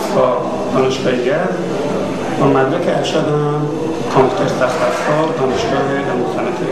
دانشگاه دانشگاهیت و مدرک ارشد هم کامپیوتر تخصص دانشگاه علوم صنعتی.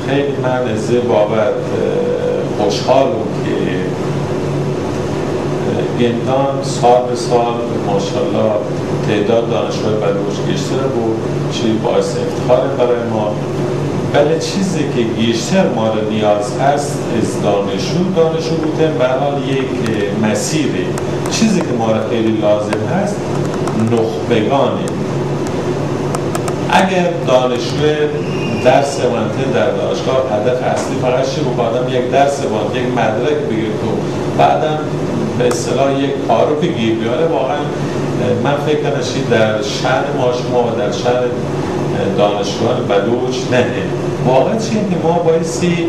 خیلی من از بابت خوشحالم که گندان سال به سال ماشاءالله تعداد دانشگاه بلوچ بیشتر بود، چی باعث افتخار برای ما. ولی چیزی که بیشتر ما رو نیاز هست از دانشجو بوده به حال یک مسیری. چیزی که ما رو خیلی لازم هست نخبگانه. اگر دانشجو درس منطقه در دانشگاه هدف اصلی فقط چه بود آدم یک درس بود، یک مدرک بگیر تو بعدم به اصطلاح یک کارو بگیر بیاره، واقعا من فکر کنم در شأن ما شما و در شأن دانشگاه بلوچ نه. واقعا چیه که ما بایستی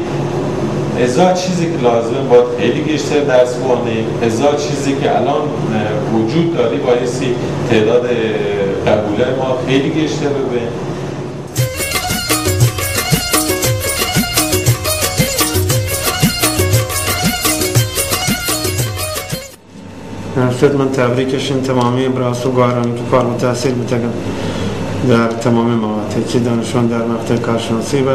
ازا چیزی که لازمه باید خیلی بیشتر درس بخونیم، ازا چیزی که الان وجود داری بایستی تعداد قبوله ما خیلی بیشتر ببین. من تبریکشون تمامی براسو گوارانی که کار و تحصیل بتگم در تمامی مواقع، چه دانشون در مقطع کارشناسی و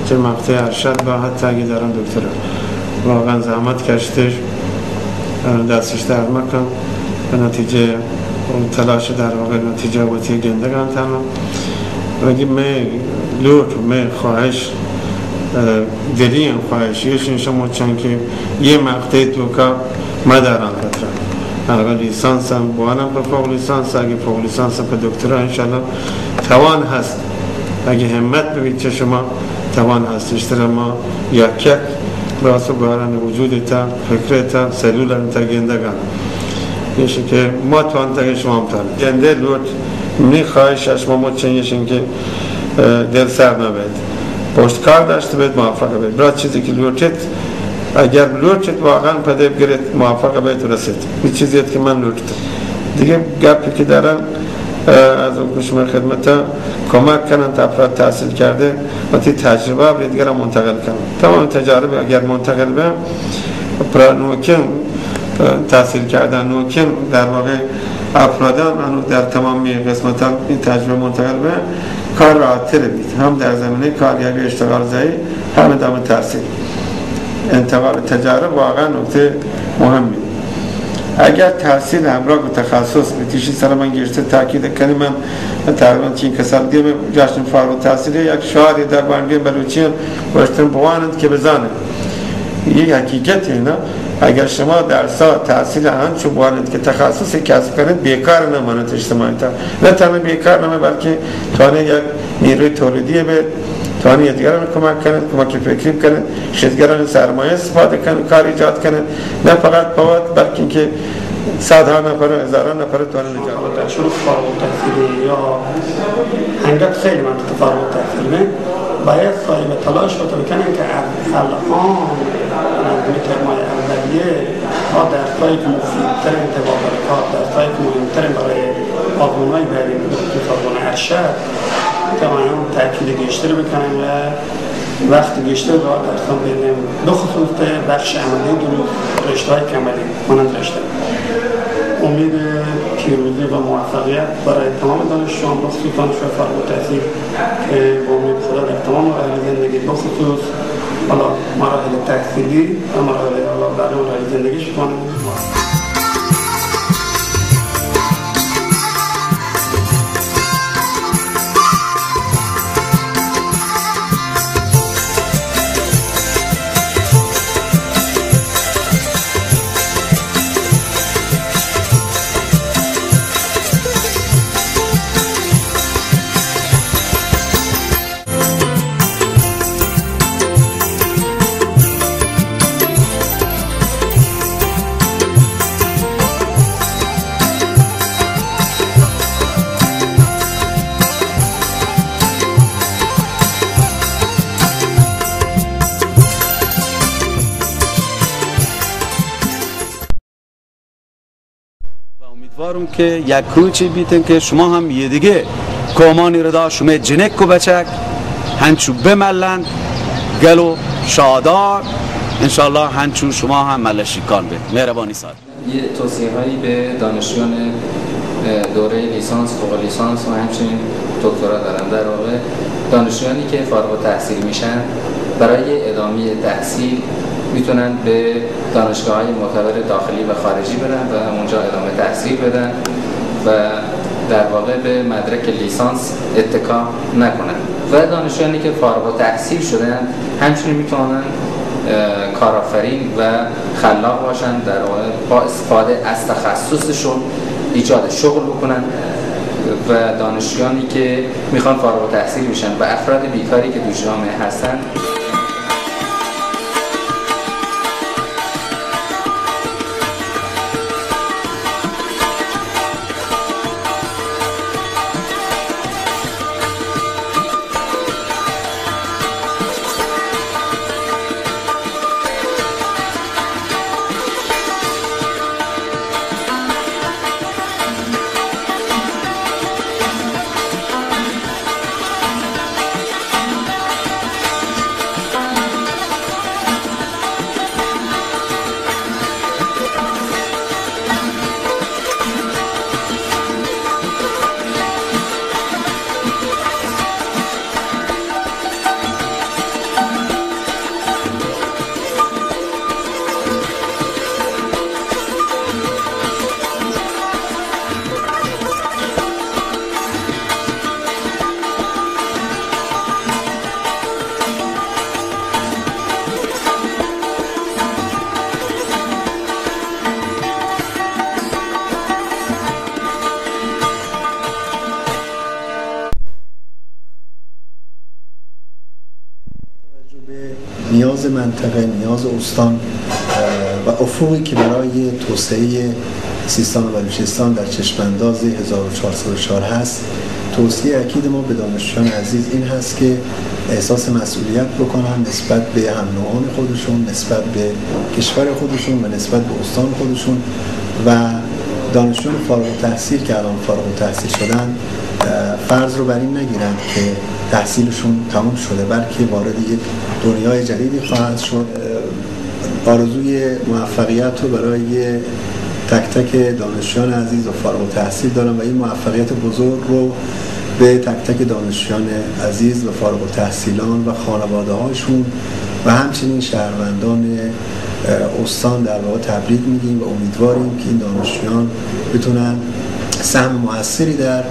چه مقطع ارشد و حتی اگه دارن دکترا. واقعا زحمت کشتش دستش در مکن به نتیجه تلاش در واقع نتیجه وقتی گندگان تمام و اگه می لوت می خواهش دلیم خواهشیشون شما چون که یه مقطع دوکا مدارن بطرم اگر لیسانس هم بوانم به فوق لیسانس، اگه فوق لیسانس هم به دکترا انشالله توان هست، اگه همت ببید چه شما توان هست اشترا ما یک براسو بارن وجودتا فکرتا سلولتا گندگان یشه که ما توان تاگه شما هم توان گنده لوت می خواهش از شما چنیشن که دل سر نبید پشتکار داشته بید موفق بید. برای چیزی که لوتت اگر لوتت واقعا پده بگیرد موفق بید رسید. این چیزیت که من لوتت دیگه گپی که دارن از اون شما خدمتا کمک کنن تا افراد تحصیل کرده و تی تجربه به دیگر منتقل کنن. تمام تجارب اگر منتقل به پرانوکن تحصیل کردن نوکن در واقع افرادان در تمامی قسمتان این تجربه منتقل به کار راحت‌تر بید، هم در زمینه کاریابی اشتغال زایی هم ادامه تحصیل. انتقال تجارب واقعا نکته مهمی. اگر تحصیل همراه با تخصص بتیشی سر من گشته تاکید کنیم من تقریبا چین کسال دیگه جشن فارغ التحصیلی یک شعاری در بانگی بلوچیان باشتن بوانند که بزانند. یک حقیقت اینه اگر شما در سال تحصیل هنچو بوانند که تخصصی کسب کنید بیکار نماند اجتماعی تا نه تنها بیکار نماند بلکه توانه یک نیروی تولیدی به توانه دیگران کمک کنند، کمک فکری کنند، شدگران سرمایه استفاده کنند، کار ایجاد کنند، نه فقط بابت بلکه اینکه صدها نفر و هزاران نفر توانه نجات در شروع فارغ التحصیلی یا هنگام خیلی منطقه فارغ التحصیلی باید صاحب تلاش بکنن که الان منظومه ترمای اولیه ها درسایی که مفیدتر انتباه برای کار، درسایی که مهمتر برای آزمونهای بعدی که آزمون ارشد تماما تأکید بیشتر بکنن و وقت بیشتر را درسان بدیم به خصوص بخش عملی درست رشته‌های کمالی مانند رشته. امید پیروزی و موفقیت برای تمام دانشجویان به خصوص دانشجوی فارغ التحصیل که با امید خدا در تمام مراحل زندگی به خصوص مراحل تحصیلی و مراحل بعد مراحل زندگیش کنند. وارم که یک روچی بیتن که شما هم یه دیگه کامانی رو دا شما جنک و بچک هنچو بملند گلو شادار انشالله هنچو شما هم ملشیکان بید. مهربانی سال. یه توصیه هایی به دانشجویان دوره لیسانس، فوق لیسانس و همچنین دکترا دارم. در واقع دانشجویانی که فارغ التحصیل میشن برای ادامه تحصیل میتونن به دانشگاه‌های معتبر داخلی و خارجی برن و اونجا ادامه تحصیل بدن و در واقع به مدرک لیسانس اتکا نکنن. و دانشجویانی که فارغ التحصیل شدن همچنین میتونن کارآفرین و خلاق باشن، در واقع با استفاده از تخصصشون ایجاد شغل بکنن. و دانشجویانی که میخوان فارغ التحصیل بشن و افراد بیکاری که تو جامعه هستن نیاز منطقه، نیاز استان و افقی که برای توسعه سیستان و بلوچستان در چشمانداز 1404 هست، توصیه اکید ما به دانشجویان عزیز این هست که احساس مسئولیت بکنن نسبت به هم نوعان خودشون، نسبت به کشور خودشون و نسبت به استان خودشون. و دانشجویان فارغ التحصیل که الان فارغ التحصیل شدن فرض رو بر این نگیرند که تحصیلشون تموم شده، بلکه وارد یک دنیای جدیدی خواهد شد. آرزوی موفقیت رو برای تک تک دانشجویان عزیز و فارغ التحصیل دارم و این موفقیت بزرگ رو به تک تک دانشجویان عزیز و فارغ التحصیلان و خانواده هاشون و همچنین شهروندان استان در واقع تبریک میگیم و امیدواریم که این دانشجویان بتونن سهم موثری در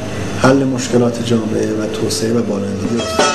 حل مشکلات جامعه و توسعه و بالندگی استان.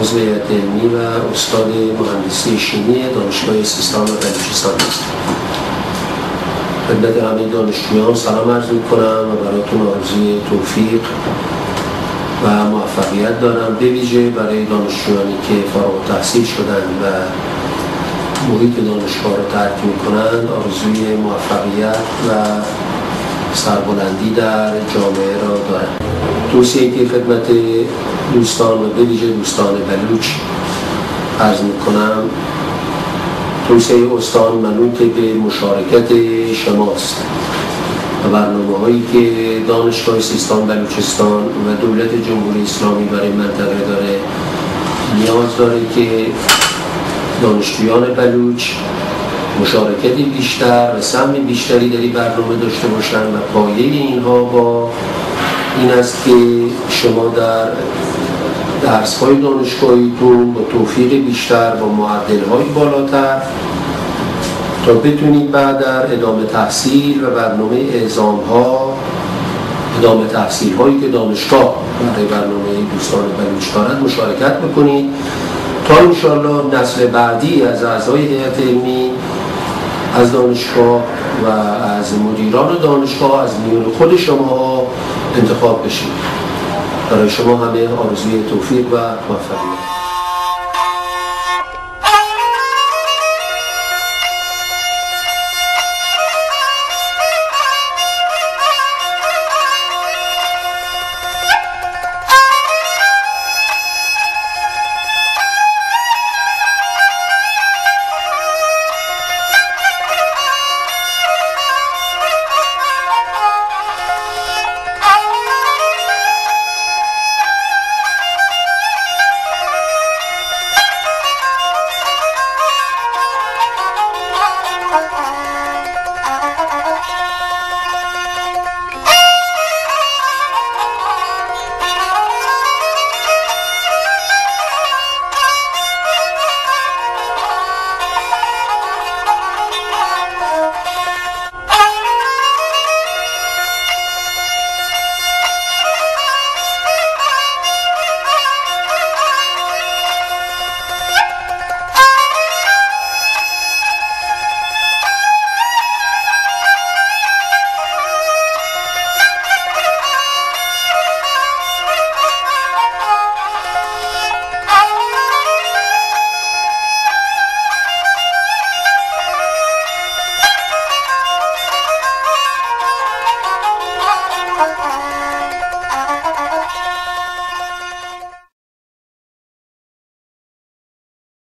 عضو هیئت علمی و استاد مهندسی شیمی دانشگاه سیستان و بلوچستان است. خدمت همه دانشجویان سلام عرض می‌کنم و براتون آرزوی توفیق و موفقیت دارم، به ویژه برای دانشجویانی که فارغ التحصیل شدن و محیط دانشگاه رو ترک می‌کنند آرزوی موفقیت و سربلندی در جامعه را دارم. توصیه‌ای که خدمت دوستان و به ویژه دوستان بلوچ عرض می‌کنم، توسعه استان منوط به مشارکت شماست و برنامه‌هایی که دانشگاه سیستان بلوچستان و دولت جمهوری اسلامی برای منطقه داره نیاز داره که دانشجویان بلوچ مشارکت بیشتر و سهم بیشتری در این برنامه داشته باشند و پایه اینها با این است که شما در درس‌های دانشگاهیتون با توفیق بیشتر با معدل‌های بالاتر تا بتونید بعد در ادامه تحصیل و برنامه اعزام‌ها ادامه تحصیل‌هایی که دانشگاه برای برنامه دوستان بلوچ دارند مشارکت بکنید تا انشاءالله نسل بعدی از اعضای هیئت علمی از دانشگاه و از مدیران دانشگاه از میون خود شما انتخاب بشید. برای شما همه آرزوی توفیق و موفقیت.